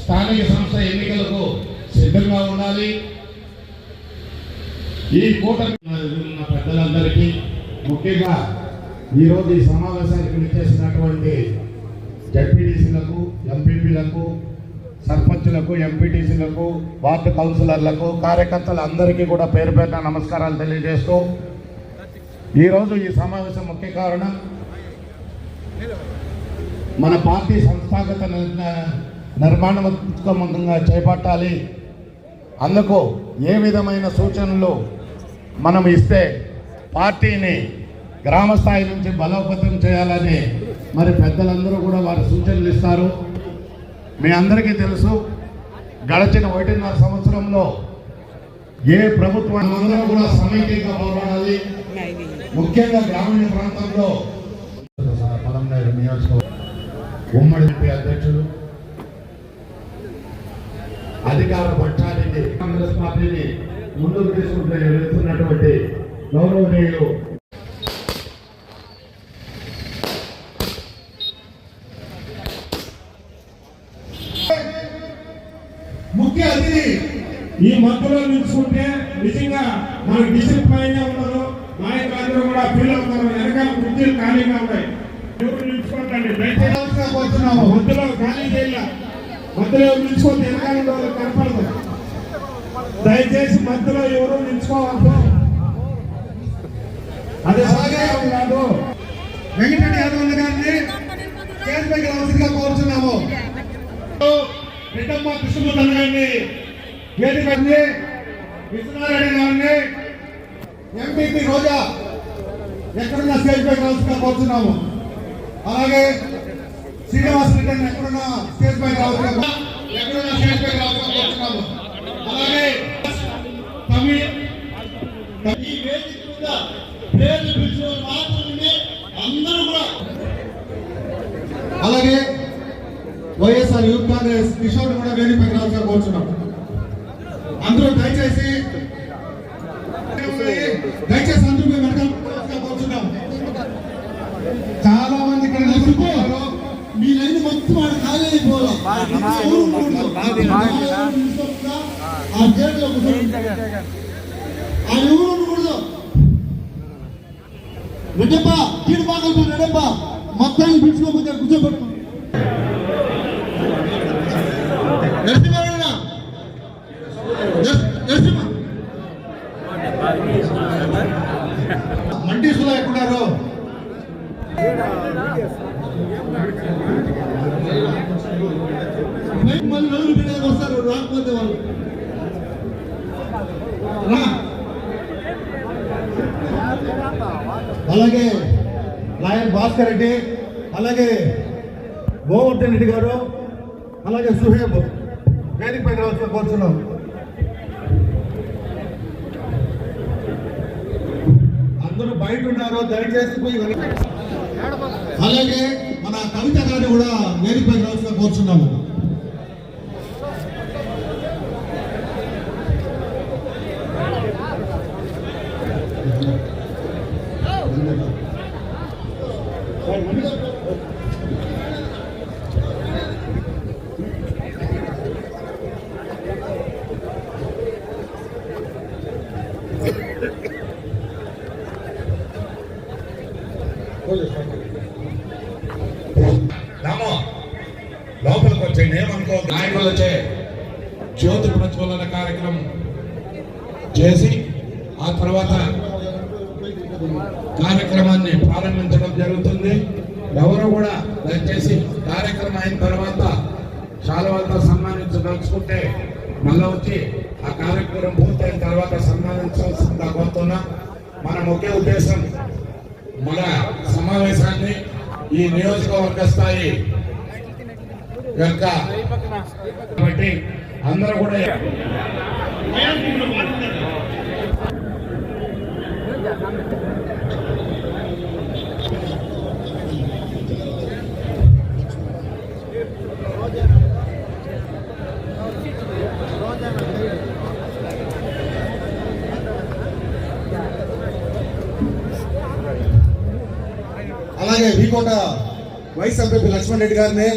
స్థానిక సంస్థ ఎన్నికలకు సిద్ధంగా ఉండాలి. ఈ కూటమి ఉన్న పెద్దలందరికీ, ముఖ్యంగా ఈరోజు ఈ సమావేశానికి విచ్చేసినటువంటి జడ్పీటీసీలకు, ఎంపీపీలకు, సర్పంచులకు, ఎంపీటీసీలకు, వార్డు కౌన్సిలర్లకు, కార్యకర్తలందరికీ కూడా పేరు పేరున నమస్కారాలు తెలియజేస్తూ, ఈరోజు ఈ సమావేశం ముఖ్య కారణం మన పార్టీ సంస్థాగత నిర్మాణాత్మకంగా చేపట్టాలి. అందుకు ఏ విధమైన సూచనలు మనం ఇస్తే పార్టీని గ్రామ స్థాయి నుంచి బలోపేతం చేయాలని మరి పెద్దలందరూ కూడా వారి సూచనలు ఇస్తారు. మీ అందరికీ తెలుసు, గడిచిన 1.5 సంవత్సరంలో ఏ ప్రభుత్వం అందరూ కూడా సమైక్యంగా పోరాడాలి. ముఖ్యంగా గ్రామీణ ప్రాంతంలో ఉమ్మడి అధ్యక్షులు, అధికార పక్షానికి కాంగ్రెస్ పార్టీని ముందుకు తీసుకుంటూ వెళ్తున్నటువంటి గౌరవనీయులు ముఖ్య అతిథి ఈ మధ్యలో నిలుచుకుంటే నిజంగా మన డిసిప్లైన్ ఉండదు. నాయకులందరూ కూడా ఫీల్ అవుతారు. వెనకాల కుర్చీలు ఖాళీగా ఉంటాయి. ఎవరు నిలుచుకుంటండి, మధ్యలో ఖాళీ చేయాల. మధ్యలో నిలుచుకుంటే వెనకాల వాళ్ళు కనపడదు. దయచేసి మధ్యలో ఎవరు నిలుచుకోవాలి. అదే సహకారం కాదు. వెంకటరెడ్డి యాదవ్ గారిని స్టేజ్ పైకి రావాల్సిందిగా కోరుతున్నాము. రెడ్డమ్మ కృష్ణమూర్తి గారిని, వేదికని విశ్వనారాయణ గారిని, ఎంపీపీ రోజా ఎక్కడున్నా స్టేజ్ పైకి రావాల్సిందిగా కోరుతున్నాము. అలాగే శ్రీనివాస రెడ్డిని ఎక్కడున్నా స్టేజ్ పైకి రావాల్సిందిగా కోరుతున్నాము. అలాగే ఈ వేదిక మీద పేర్లు పిలిచిన మాత్రమే అందరూ కూడా, అలాగే వైఎస్ఆర్ యూత్ కాంగ్రెస్ కిషోర్ కూడా వేదికపైకి రావాల్సిన కోరుతున్నాం. అందరూ దయచేసి అందరూ వెనకాల కోరుతున్నాం. చాలా మంది ఇక్కడ నిలుచుకోవాలి. మీ లైన్ మొత్తం వాడు ఖాళీ అయిపోవాలి. ఎవరు ఉండకూడదు. రెడ్డప్ప కీడు బాగా రెడ్డప్ప మొత్తాన్ని పిలుచుకోకపోతే కూర్చోబెట్టు. మంటీసులో ఎక్కడున్నారు? మళ్ళీ నలుగురు పిల్లలు వస్తారు, రాకపోతే వాళ్ళు అలాగే లాయర్ భాస్కర్ రెడ్డి, అలాగే గోవర్ధన్ రెడ్డి గారు, అలాగే సుహేబ్ వేదికపై రావాల్సిన కోరుతున్నాం. అందరూ బయట ఉన్నారు, దయచేసి పోయి. అలాగే మన కవిత గారిని కూడా వేదికపై రావాల్సిన కోరుతున్నాము. లోపలికి వచ్చే ఏమనుకో, నాయకులు వచ్చే జ్యోతి ప్రజ్వలన కార్యక్రమం చేసి ఆ తర్వాత కార్యక్రమాన్ని ప్రారంభించడం జరుగుతుంది. ఎవరు కూడా దయచేసి కార్యక్రమం అయిన తర్వాత శాలువాలతో సన్మానించదలుచుకుంటే మళ్ళీ వచ్చి ఆ కార్యక్రమం పూర్తయిన తర్వాత సన్మానించాల్సిందిగా కోరుతున్నా. మన ముఖ్య ఉద్దేశం మన సమావేశాన్ని ఈ నియోజకవర్గ స్థాయి యొక్క బట్టి అందరూ కూడా అలాగే వీకోట వైస్ ఎంపీ లక్ష్మణ్ రెడ్డి గారిని